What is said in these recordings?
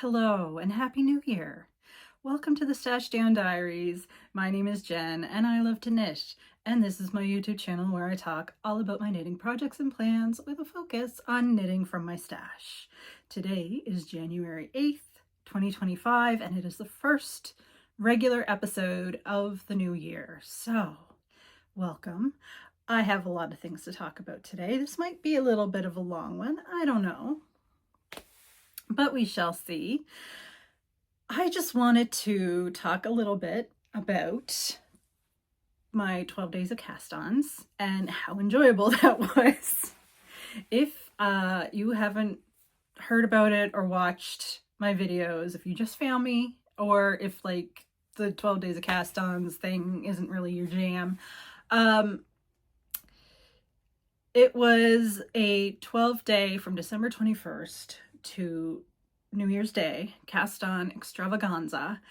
Hello and Happy New Year! Welcome to the Stash Down Diaries. My name is Jen and I love to knit, and this is my YouTube channel where I talk all about my knitting projects and plans with a focus on knitting from my stash. Today is January 8th, 2025, and it is the first regular episode of the new year. So, welcome. I have a lot of things to talk about today. This might be a little bit of a long one, I don't know, but we shall see. I just wanted to talk a little bit about my 12 Days of Cast Ons and how enjoyable that was. If you haven't heard about it or watched my videos, if you just found me, or if like the 12 Days of Cast Ons thing isn't really your jam, it was a 12-day from December 21st to New Year's Day cast on extravaganza,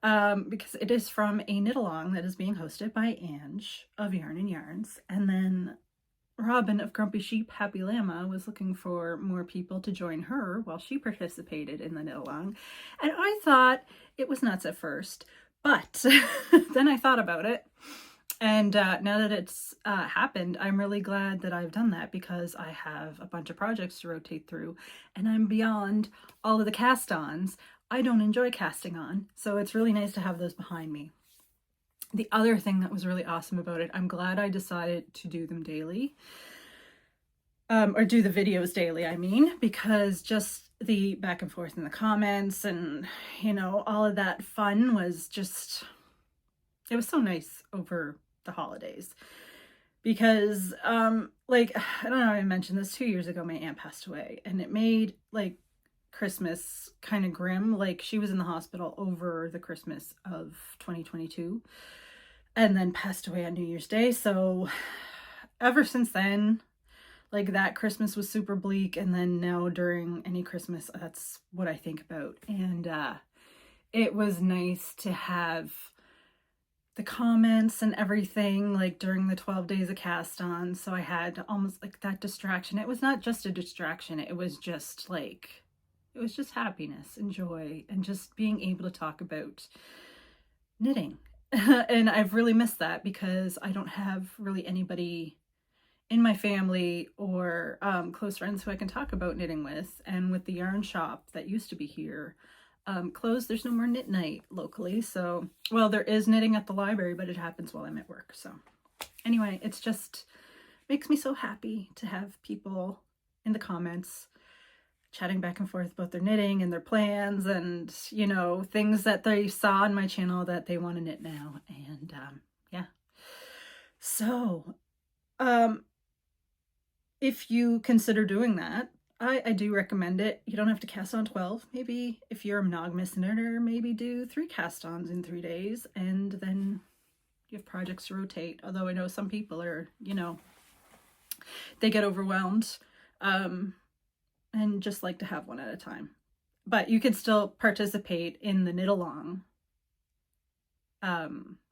because it is from a knit along that is being hosted by Ange of Yarn and Yarns, and then Robin of Grumpy Sheep Happy Llama was looking for more people to join her while she participated in the knit along, and I thought it was nuts at first, but then I thought about it. And now that it's happened, I'm really glad that I've done that, because I have a bunch of projects to rotate through and I'm beyond all of the cast-ons I don't enjoy casting on. So it's really nice to have those behind me. The other thing that was really awesome about it, I'm glad I decided to do them daily. Or do the videos daily, I mean, because just the back and forth in the comments and, you know, all of that fun was just, it was so nice over the holidays, because like, I don't know, I mentioned this 2 years ago, my aunt passed away, and it made like Christmas kind of grim. Like, she was in the hospital over the Christmas of 2022 and then passed away on New Year's Day. So ever since then, like, that Christmas was super bleak, and then now during any Christmas, that's what I think about. And it was nice to have the comments and everything like during the 12 days of cast on, so I had almost like that distraction. It was not just a distraction, it was just like, it was just happiness and joy and just being able to talk about knitting. And I've really missed that, because I don't have really anybody in my family or close friends who I can talk about knitting with. And with the yarn shop that used to be here closed, there's no more knit night locally. So, well, there is knitting at the library, but it happens while I'm at work. So anyway, it's just makes me so happy to have people in the comments chatting back and forth about their knitting and their plans, and, you know, things that they saw on my channel that they want to knit now. And yeah, so if you consider doing that, I do recommend it. You don't have to cast on 12. Maybe if you're a monogamous knitter, maybe do 3 cast-ons in 3 days, and then you have projects to rotate. Although I know some people are, you know, they get overwhelmed and just like to have one at a time. But you could still participate in the knit along,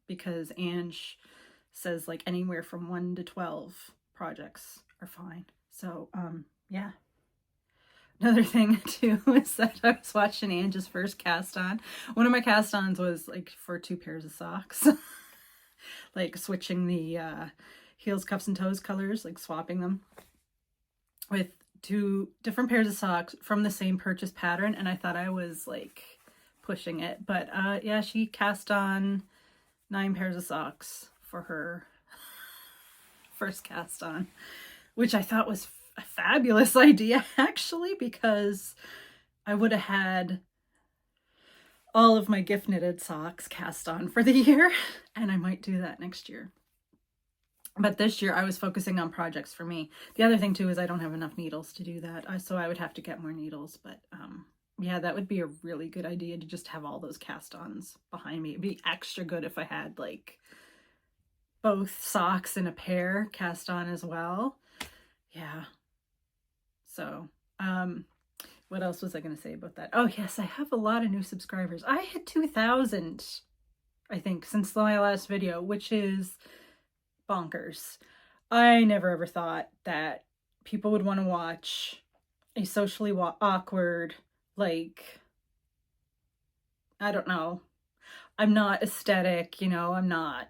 because Ange says like anywhere from 1 to 12 projects are fine. So yeah. Another thing too is that I was watching Ange's first cast on. One of my cast ons was like for 2 pairs of socks. Like switching the heels, cuffs, and toes colors, like swapping them with 2 different pairs of socks from the same purchase pattern. And I thought I was like pushing it. But yeah, she cast on 9 pairs of socks for her first cast on, which I thought was a fabulous idea, actually, because I would have had all of my gift knitted socks cast on for the year, and I might do that next year. But this year I was focusing on projects for me. The other thing too is I don't have enough needles to do that, so I would have to get more needles. But yeah, that would be a really good idea to just have all those cast-ons behind me. It'd be extra good if I had like both socks and a pair cast on as well. Yeah. So, what else was I going to say about that? Oh yes, I have a lot of new subscribers. I hit 2,000, I think, since my last video, which is bonkers. I never ever thought that people would want to watch a socially awkward, like, I don't know. I'm not aesthetic, you know, I'm not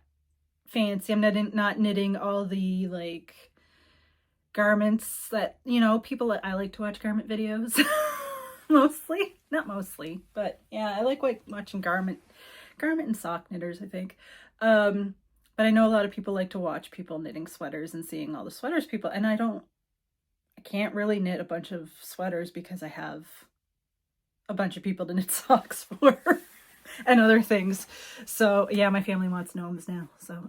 fancy. I'm not knitting all the like garments that, you know, people, I like to watch garment videos. Mostly, not mostly, but yeah, I like watching garment and sock knitters, I think. But I know a lot of people like to watch people knitting sweaters and seeing all the sweaters people, and I can't really knit a bunch of sweaters because I have a bunch of people to knit socks for and other things. So yeah, my family wants gnomes now. So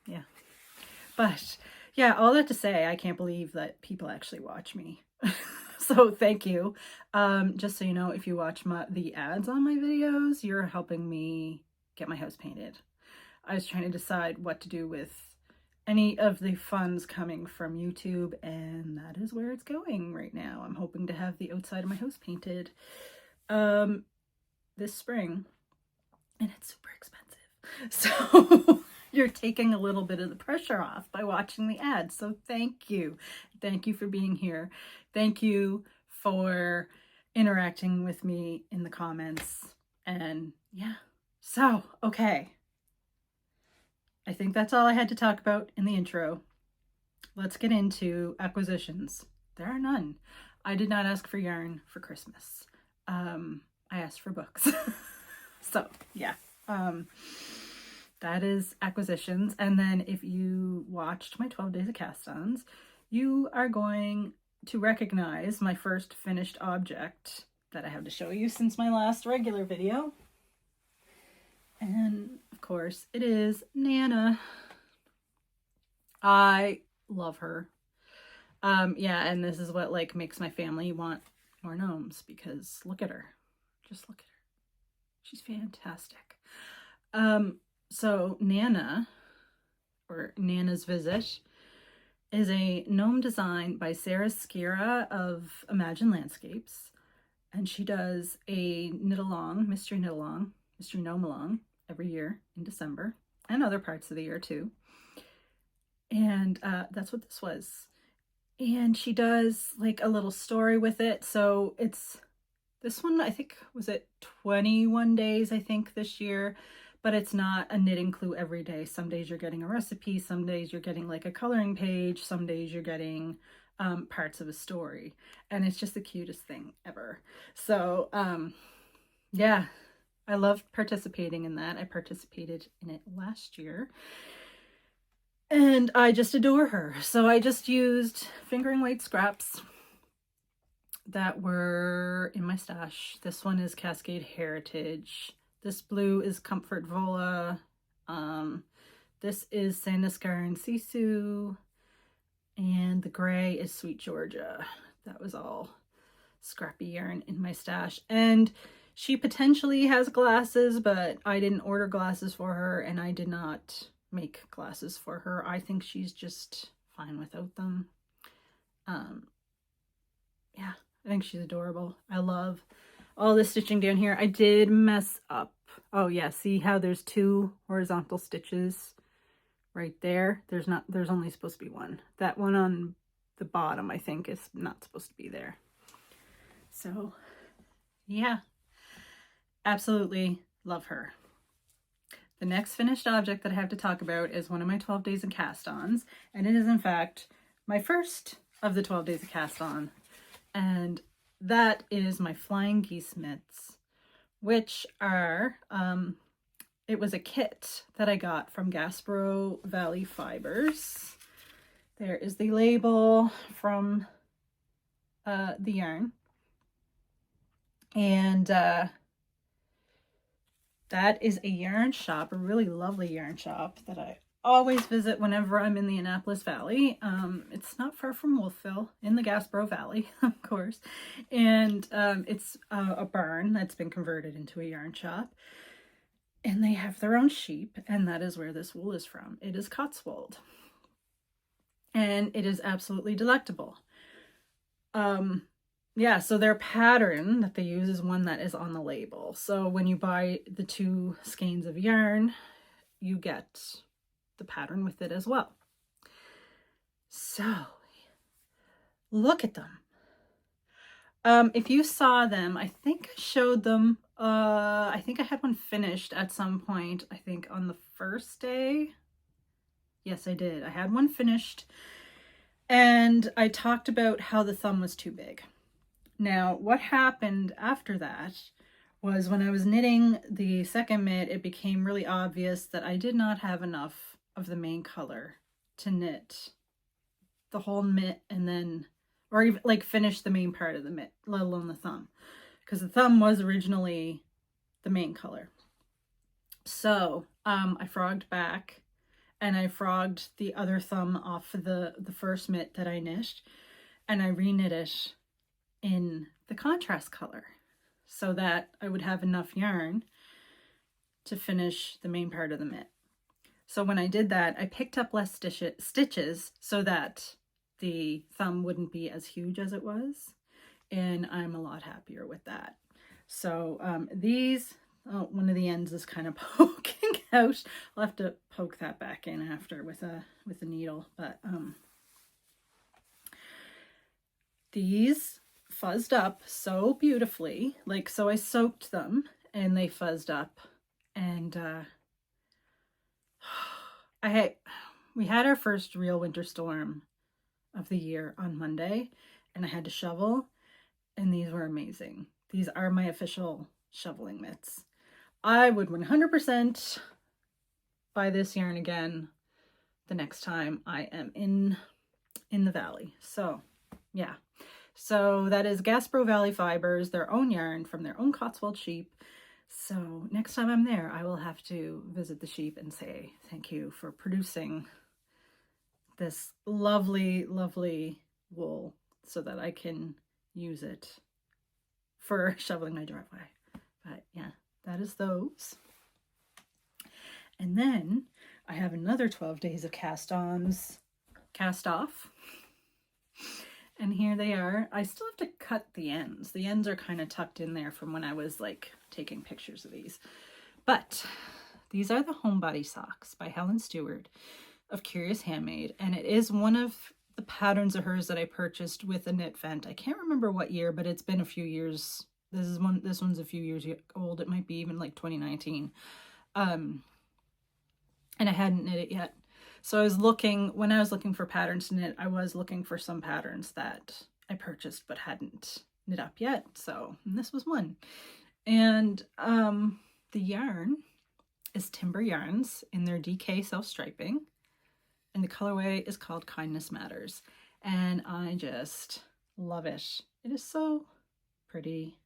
yeah. But yeah, all that to say, I can't believe that people actually watch me. So thank you. Just so you know, if you watch the ads on my videos, you're helping me get my house painted. I was trying to decide what to do with any of the funds coming from YouTube, and that is where it's going right now. I'm hoping to have the outside of my house painted this spring, and it's super expensive. So you're taking a little bit of the pressure off by watching the ads. So thank you. Thank you for being here. Thank you for interacting with me in the comments. And yeah, so, okay. I think that's all I had to talk about in the intro. Let's get into acquisitions. There are none. I did not ask for yarn for Christmas. I asked for books. So yeah, that is acquisitions. And then if you watched my 12 Days of Cast Ons, you are going to recognize my first finished object that I have to show you since my last regular video. And of course it is Nana. I love her. Yeah, and this is what like makes my family want more gnomes, because look at her. Just look at her. She's fantastic. So Nana, or Nana's Visit, is a gnome design by Sarah Skira of Imagine Landscapes. And she does a knit-along, mystery knit-along, mystery gnome-along every year in December, and other parts of the year too. And that's what this was. And she does like a little story with it. So it's, this one, I think, was it 21 days, I think, this year. But it's not a knitting clue every day. Some days you're getting a recipe, some days you're getting like a coloring page, some days you're getting parts of a story. And it's just the cutest thing ever. So yeah, I loved participating in that. I participated in it last year. And I just adore her. So I just used fingering weight scraps that were in my stash. This one is Cascade Heritage. This blue is Comfort Vola. This is Sandaskar and Sisu. And the gray is Sweet Georgia. That was all scrappy yarn in my stash. And she potentially has glasses, but I didn't order glasses for her, and I did not make glasses for her. I think she's just fine without them. Yeah, I think she's adorable. I love all the stitching down here. I did mess up. Oh yeah, see how there's two horizontal stitches right there? There's only supposed to be one. That one on the bottom, I think, is not supposed to be there. So yeah, absolutely love her. The next finished object that I have to talk about is one of my 12 Days of Cast Ons, and it is in fact my first of the 12 Days of Cast On, and that is my Flying Geese mitts, which are, it was a kit that I got from Gasbro Valley Fibers. There is the label from the yarn, and that is a yarn shop, a really lovely yarn shop that I always visit whenever I'm in the Annapolis Valley. It's not far from Wolfville, in the Gasbro Valley, of course. And it's a barn that's been converted into a yarn shop. And they have their own sheep, and that is where this wool is from. It is Cotswold. And it is absolutely delectable. Yeah, so their pattern that they use is one that is on the label. So when you buy the 2 skeins of yarn, you get the pattern with it as well. So look at them. If you saw them, I think I showed them I think I had one finished at some point, I think on the first day. Yes, I did. I had one finished, and I talked about how the thumb was too big. Now, what happened after that was when I was knitting the second mitt, it became really obvious that I did not have enough of the main color to knit the whole mitt and then, or even like finish the main part of the mitt, let alone the thumb, because the thumb was originally the main color. So I frogged back, and I frogged the other thumb off of the first mitt that I knit, and I reknit it in the contrast color so that I would have enough yarn to finish the main part of the mitt. So when I did that, I picked up less stitches so that the thumb wouldn't be as huge as it was, and I'm a lot happier with that. So these, oh, one of the ends is kind of poking out. I'll have to poke that back in after with a needle, but these fuzzed up so beautifully. Like, so I soaked them and they fuzzed up, and we had our first real winter storm of the year on Monday, and I had to shovel, and these were amazing. These are my official shoveling mitts. I would 100% buy this yarn again the next time I am in the valley. So yeah, so that is Gasbro Valley Fibers, their own yarn from their own Cotswold sheep. So next time I'm there, I will have to visit the sheep and say thank you for producing this lovely, lovely wool so that I can use it for shoveling my driveway. But yeah, that is those. And then I have another 12 days of cast ons, cast off. And here they are. I still have to cut the ends. The ends are kind of tucked in there from when I was like taking pictures of these. But these are the Homebody socks by Helen Stewart of Curious Handmade. And it is one of the patterns of hers that I purchased with a knit vent. I can't remember what year, but it's been a few years. This one's a few years old. It might be even like 2019. And I hadn't knit it yet. So when I was looking for patterns to knit, I was looking for some patterns that I purchased but hadn't knit up yet. So this was one. And the yarn is Timber Yarns in their DK self-striping. And the colorway is called Kindness Matters. And I just love it. It is so pretty.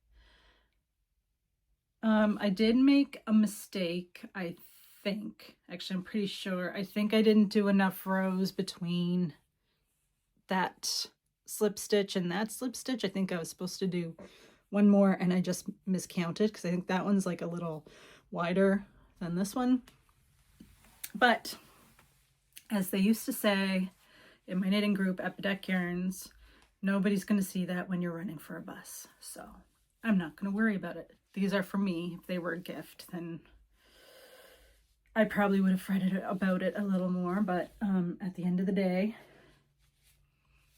I did make a mistake, I think. Actually, I'm pretty sure. I think I didn't do enough rows between that slip stitch and that slip stitch. I think I was supposed to do one more, and I just miscounted because I think that one's like a little wider than this one. But as they used to say in my knitting group, Epideck Yarns, nobody's going to see that when you're running for a bus. So I'm not going to worry about it. These are for me. If they were a gift, then I probably would have fretted about it a little more. But at the end of the day,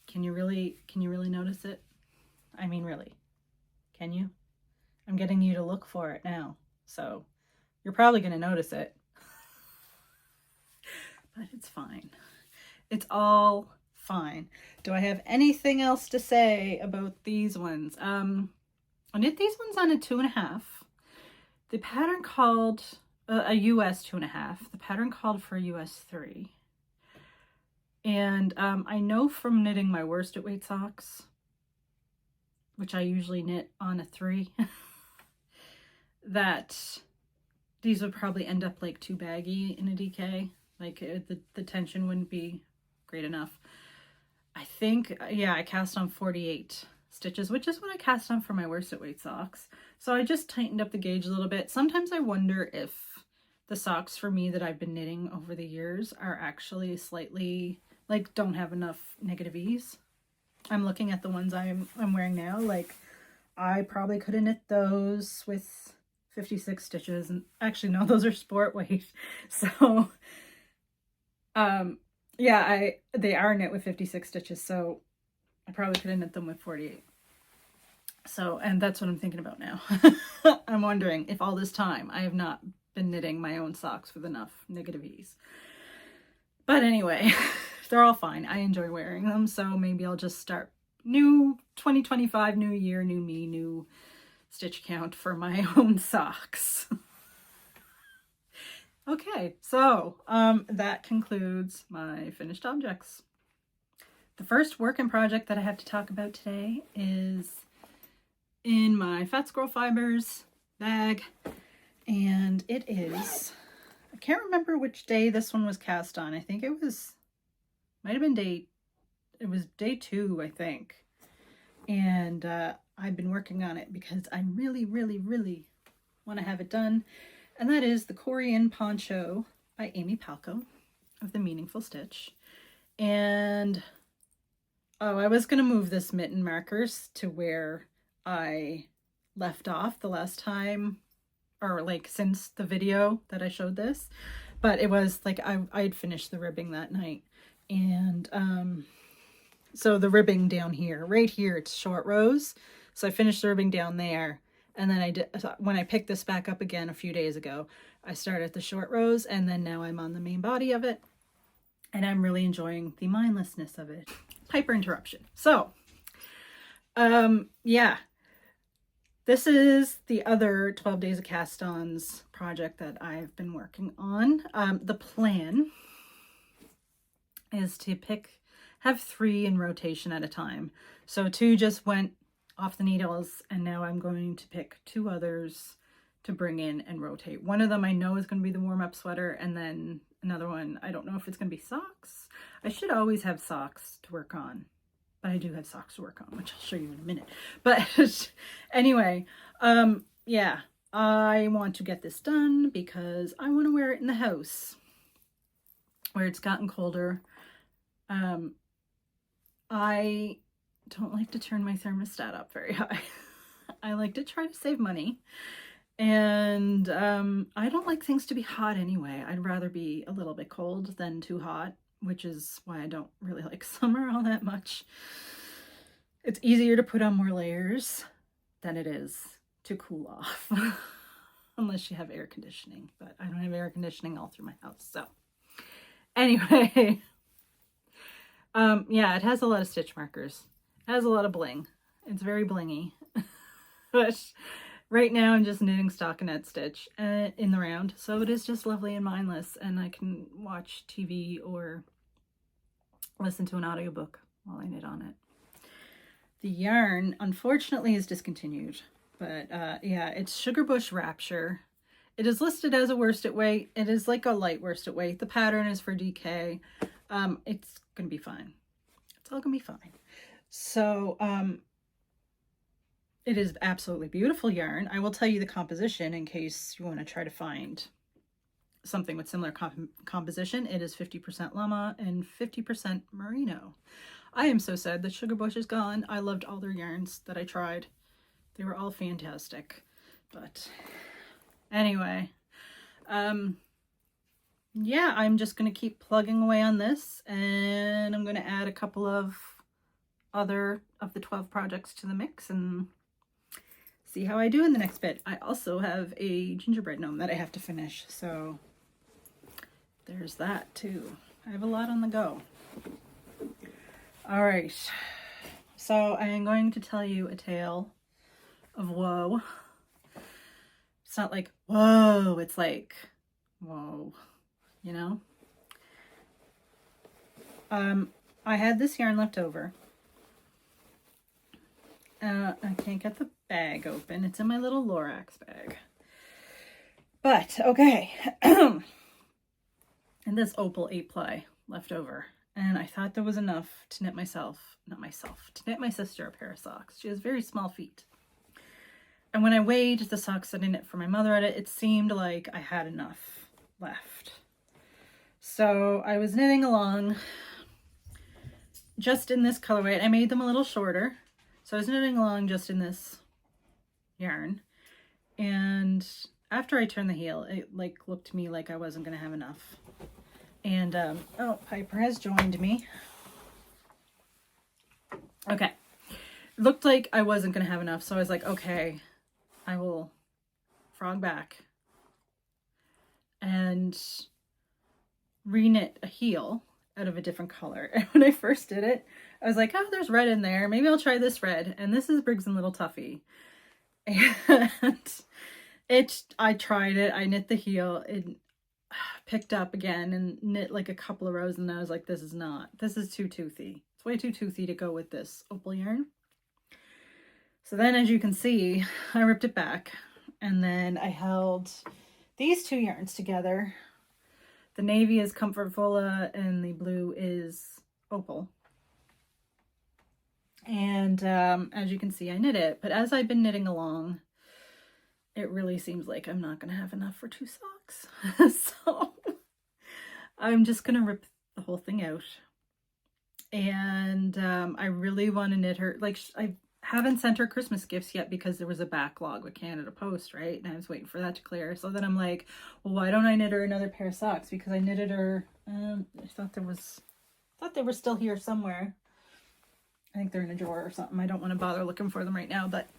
can you really notice it? I mean, really, can you? I'm getting you to look for it now, so you're probably going to notice it. But it's fine. It's all fine. Do I have anything else to say about these ones? I knit these ones on a 2.5. The pattern called a US 2.5. The pattern called for a US 3. And I know from knitting my worsted weight socks, which I usually knit on a 3, that these would probably end up like too baggy in a DK. Like the tension wouldn't be great enough. I think, yeah, I cast on 48 stitches, which is what I cast on for my worsted weight socks. So I just tightened up the gauge a little bit. Sometimes I wonder if the socks for me that I've been knitting over the years are actually slightly, like, don't have enough negative ease. I'm looking at the ones I'm wearing now. Like, I probably could have knit those with 56 stitches. And actually, no, those are sport weight. So, yeah, they are knit with 56 stitches. So I probably could have knit them with 48. So, and that's what I'm thinking about now. I'm wondering if all this time I have not been knitting my own socks with enough negative ease. But anyway, they're all fine. I enjoy wearing them, so maybe I'll just start new 2025, new year, new me, new stitch count for my own socks. Okay, so that concludes my finished objects. The first work in project that I have to talk about today is in my Fat Squirrel Fibers bag, and it is, I can't remember which day this one was cast on. I think it was, might have been it was day 2, I think. And I've been working on it because I really, really, really want to have it done. And that is the Korean Poncho by Amy Palco of the Meaningful Stitch. And, oh, I was going to move this mitten markers to where I left off the last time, or like since the video that I showed this. But it was like I'd finished the ribbing that night. And so the ribbing down here, right here, it's short rows. So I finished the ribbing down there. And then I did, when I picked this back up again a few days ago, I started the short rows, and then now I'm on the main body of it. And I'm really enjoying the mindlessness of it. Hyper interruption. So, yeah. This is the other 12 Days of Cast Ons project that I've been working on. The plan is to have 3 in rotation at a time. So 2 just went off the needles, and now I'm going to pick 2 others to bring in and rotate. One of them I know is going to be the warm-up sweater, and then another one, I don't know if it's going to be socks. I should always have socks to work on, but I do have socks to work on, which I'll show you in a minute. But anyway, yeah, I want to get this done because I want to wear it in the house where it's gotten colder. I don't like to turn my thermostat up very high. I like to try to save money. And I don't like things to be hot anyway. I'd rather be a little bit cold than too hot, which is why I don't really like summer all that much. It's easier to put on more layers than it is to cool off. Unless you have air conditioning, but I don't have air conditioning all through my house. So anyway, yeah, it has a lot of stitch markers. It has a lot of bling. It's very blingy. But right now I'm just knitting stockinette stitch in the round. So it is just lovely and mindless, and I can watch TV or listen to an audiobook while I knit on it. The yarn, unfortunately, is discontinued. But yeah, it's Sugarbush Rapture. It is listed as a worsted weight. It is like a light worsted weight. The pattern is for DK. It's going to be fine. It's all going to be fine. So, it is absolutely beautiful yarn. I will tell you the composition in case you want to try to find something with similar composition. It is 50% llama and 50% merino. I am so sad that Sugarbush is gone. I loved all their yarns that I tried. They were all fantastic. But anyway, yeah, I'm just going to keep plugging away on this, and I'm going to add a couple of other of the 12 projects to the mix and see how I do in the next bit. I also have a gingerbread gnome that I have to finish, so there's that too. I have a lot on the go. All right, so I am going to tell you a tale of woe. It's not like whoa, it's like whoa, you know. I had this yarn left over. I can't get the bag open. It's in my little Lorax bag. But, okay. And this opal 8-ply left over. And I thought there was enough to knit to knit my sister a pair of socks. She has very small feet. And when I weighed the socks that I knit for my mother at it, it seemed like I had enough left. So I was knitting along just in this colorway. I made them a little shorter. So I was knitting along just in this yarn, and after I turned the heel, it like looked to me like I wasn't going to have enough. And, oh, Piper has joined me. Okay. It looked like I wasn't going to have enough, so I was like, okay, I will frog back and re-knit a heel out of a different color. And when I first did it, I was like, oh, there's red in there. Maybe I'll try this red. And this is Briggs and Little Tuffy. And I tried it. I knit the heel. It picked up again and knit like a couple of rows. And I was like, this is too toothy. It's way too toothy to go with this opal yarn. So then, as you can see, I ripped it back. And then I held these two yarns together. The navy is Comfort Vola and the blue is opal. And as you can see, I knit it. But as I've been knitting along, it really seems like I'm not going to have enough for 2 socks. So I'm just going to rip the whole thing out. And I really want to knit her. Like, I haven't sent her Christmas gifts yet because there was a backlog with Canada Post, right? And I was waiting for that to clear. So then I'm like, well, why don't I knit her another pair of socks? Because I knitted her, I thought they were still here somewhere. I think they're in a drawer or something. I don't want to bother looking for them right now, but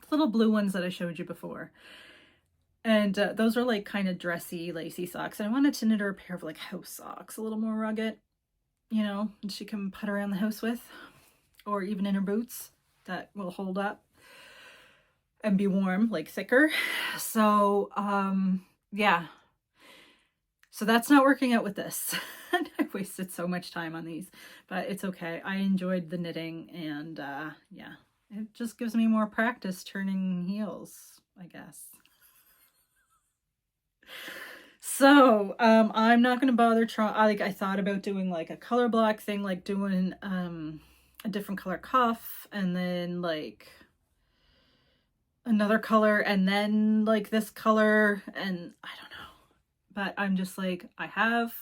little blue ones that I showed you before. And those are like kind of dressy, lacy socks. And I wanted to knit her a pair of like house socks, a little more rugged, you know, and she can put around the house with, or even in her boots that will hold up and be warm, like thicker. So, yeah. So that's not working out with this. I wasted so much time on these, but it's okay. I enjoyed the knitting and yeah, it just gives me more practice turning heels, I guess. So I'm not going to bother trying. I thought about doing like a color block thing, like doing a different color cuff and then like another color and then like this color, and I don't know. But I'm just like, I have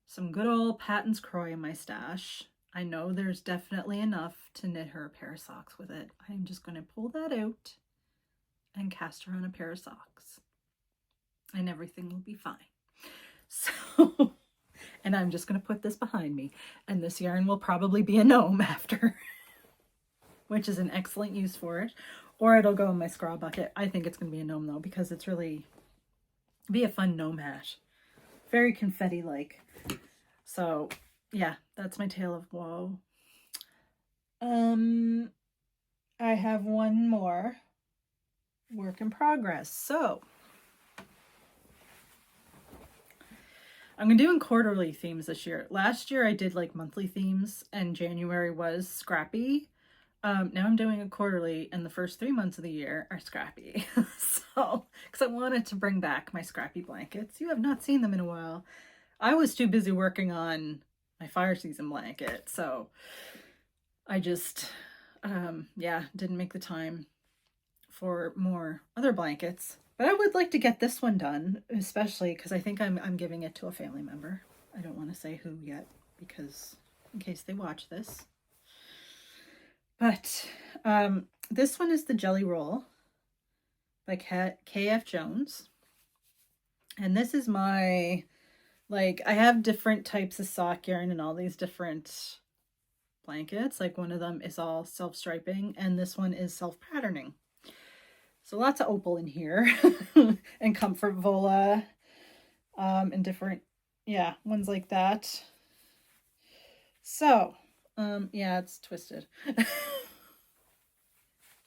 some good old Patton's Croy in my stash. I know there's definitely enough to knit her a pair of socks with it. I'm just going to pull that out and cast her on a pair of socks. And everything will be fine. So, and I'm just going to put this behind me. And this yarn will probably be a gnome after, which is an excellent use for it. Or it'll go in my scrawl bucket. I think it's going to be a gnome though, because it's really be a fun gnome hat. Very confetti-like. So, yeah, that's my tale of woe. I have one more work in progress. So, I'm going to do quarterly themes this year. Last year I did like monthly themes and January was scrappy. Now I'm doing a quarterly and the first 3 months of the year are scrappy. So, because I wanted to bring back my scrappy blankets. You have not seen them in a while. I was too busy working on my fire season blanket. So I just, yeah, didn't make the time for more other blankets. But I would like to get this one done, especially because I think I'm giving it to a family member. I don't want to say who yet, because in case they watch this. But this one is the Jelly Roll by K.F. Jones. And this is my, like, I have different types of sock yarn and all these different blankets. Like one of them is all self-striping and this one is self-patterning. So lots of opal in here and Comfort Vola and different, yeah, ones like that. So, yeah, it's twisted.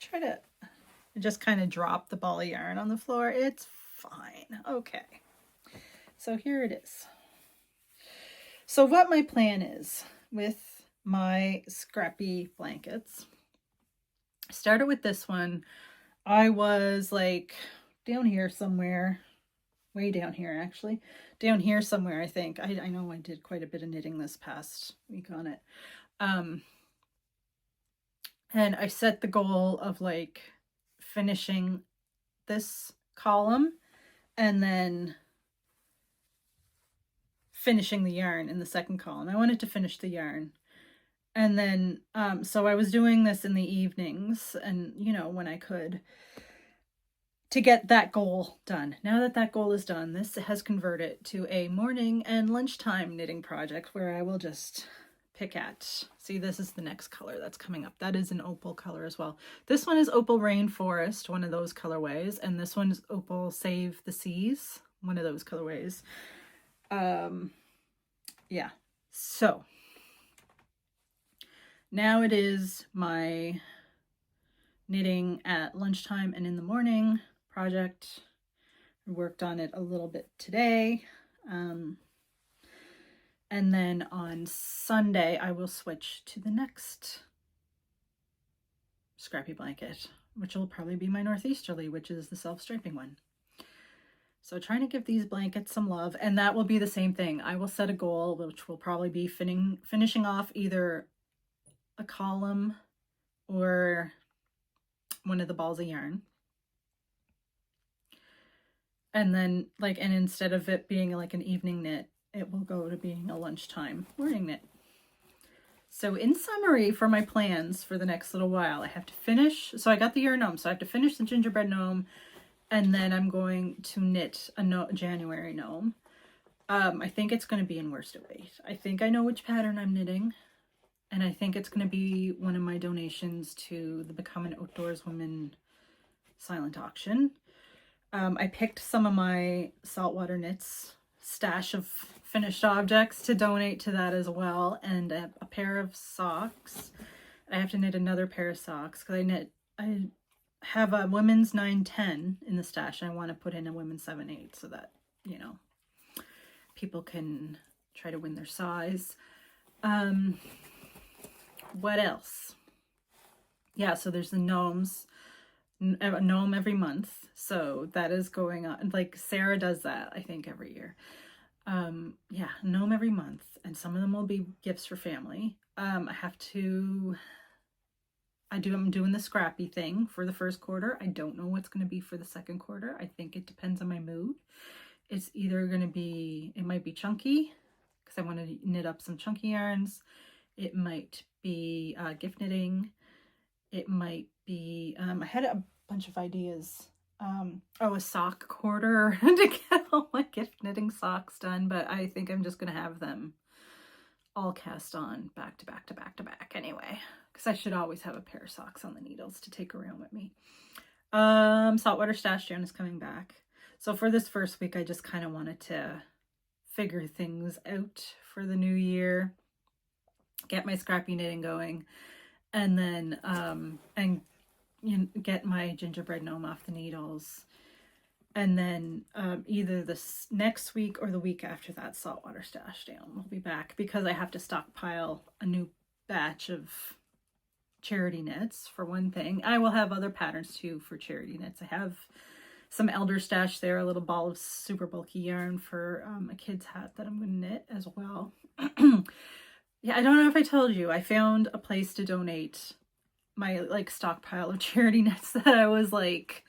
Try to just kind of drop the ball of yarn on the floor. It's fine. Okay. So here it is. So what my plan is with my scrappy blankets, I started with this one. I was like down here somewhere, way down here actually, down here somewhere I think. I know I did quite a bit of knitting this past week on it. And I set the goal of like finishing this column and then finishing the yarn in the second column. I wanted to finish the yarn. And then, so I was doing this in the evenings and, you know, when I could, to get that goal done. Now that that goal is done, this has converted to a morning and lunchtime knitting project where I will just pick at. See, this is the next color that's coming up. That is an opal color as well. This one is Opal Rainforest, one of those colorways, and this one is Opal Save the Seas, one of those colorways. Yeah, so now it is my knitting at lunchtime and in the morning project. I worked on it a little bit today. And then on Sunday, I will switch to the next scrappy blanket, which will probably be my Northeasterly, which is the self-striping one. So trying to give these blankets some love, and that will be the same thing. I will set a goal, which will probably be finishing off either a column or one of the balls of yarn. And then, like, and instead of it being like an evening knit, it will go to being a lunchtime morning knit. So in summary for my plans for the next little while, I have to finish, so I got the yarn gnome, so I have to finish the gingerbread gnome, and then I'm going to knit a January gnome. I think it's going to be in worsted weight. I think I know which pattern I'm knitting, and I think it's going to be one of my donations to the Become an Outdoors Women silent auction. I picked some of my saltwater knits stash of finished objects to donate to that as well, and a pair of socks. I have to knit another pair of socks because I have a women's 9-10 in the stash, and I want to put in a women's 7-8 so that, you know, people can try to win their size. What else? Yeah, so there's the gnomes, a gnome every month, so that is going on. Like Sarah does that, I think, every year. Yeah, gnome every month, and some of them will be gifts for family. I'm doing the scrappy thing for the first quarter. I don't know what's going to be for the second quarter. I think it depends on my mood. It's either going to be, it might be chunky because I want to knit up some chunky yarns. It might be gift knitting. It might be, I had a bunch of ideas. A sock quarter to get all my gift knitting socks done, but I think I'm just going to have them all cast on back to back to back to back anyway, because I should always have a pair of socks on the needles to take around with me. Saltwater stash yarn is coming back. So for this first week, I just kind of wanted to figure things out for the new year, get my scrappy knitting going, and then get my gingerbread gnome off the needles. And then either this next week or the week after that, saltwater stash down will be back, because I have to stockpile a new batch of charity knits for one thing. I will have other patterns too for charity knits. I have some elder stash there, a little ball of super bulky yarn for a kid's hat that I'm going to knit as well. Yeah, I don't know if I told you, I found a place to donate my like stockpile of charity knits that I was like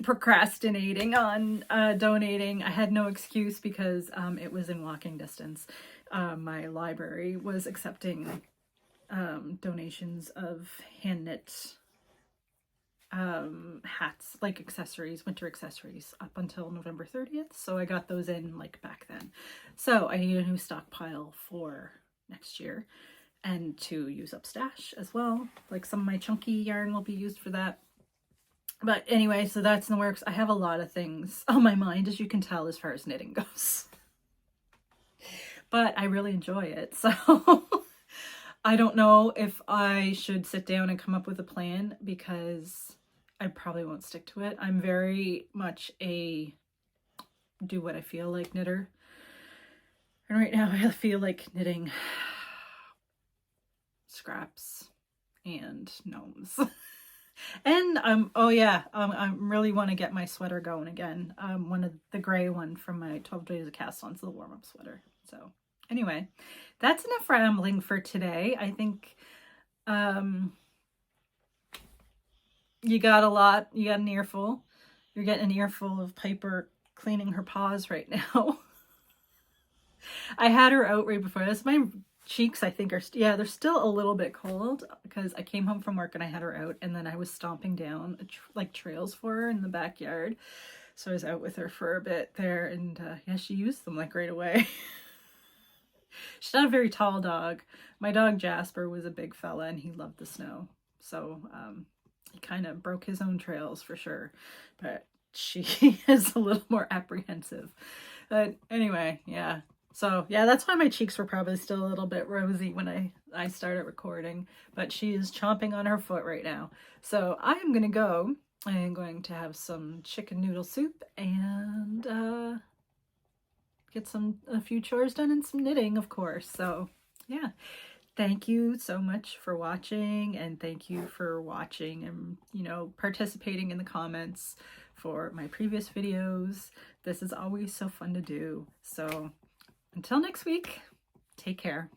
procrastinating on donating. I had no excuse because it was in walking distance. My library was accepting donations of hand knit hats, like accessories, winter accessories, up until November 30th. So I got those in like back then. So I need a new stockpile for next year, and to use up stash as well. Like some of my chunky yarn will be used for that. But anyway, so that's in the works. I have a lot of things on my mind, as you can tell, as far as knitting goes. But I really enjoy it. So I don't know if I should sit down and come up with a plan, because I probably won't stick to it. I'm very much a do what I feel like knitter. And right now I feel like knitting scraps and gnomes. And I really want to get my sweater going again. One of the gray one from my 12 Days of Cast Ons, the warm-up sweater. So anyway, that's enough rambling for today. I think you got an earful. You're getting an earful of Piper cleaning her paws right now. I had her out right before this. My cheeks, I think, they're still a little bit cold, because I came home from work and I had her out, and then I was stomping down like trails for her in the backyard. So I was out with her for a bit there, and yeah, she used them like right away. She's not a very tall dog. My dog Jasper was a big fella and he loved the snow. So he kind of broke his own trails for sure. But she is a little more apprehensive. But anyway, yeah. So yeah, that's why my cheeks were probably still a little bit rosy when I started recording. But she is chomping on her foot right now. So I am going to go. I am going to have some chicken noodle soup and get a few chores done and some knitting, of course. So yeah, thank you so much for watching, and thank you for watching and, you know, participating in the comments for my previous videos. This is always so fun to do. So until next week, take care.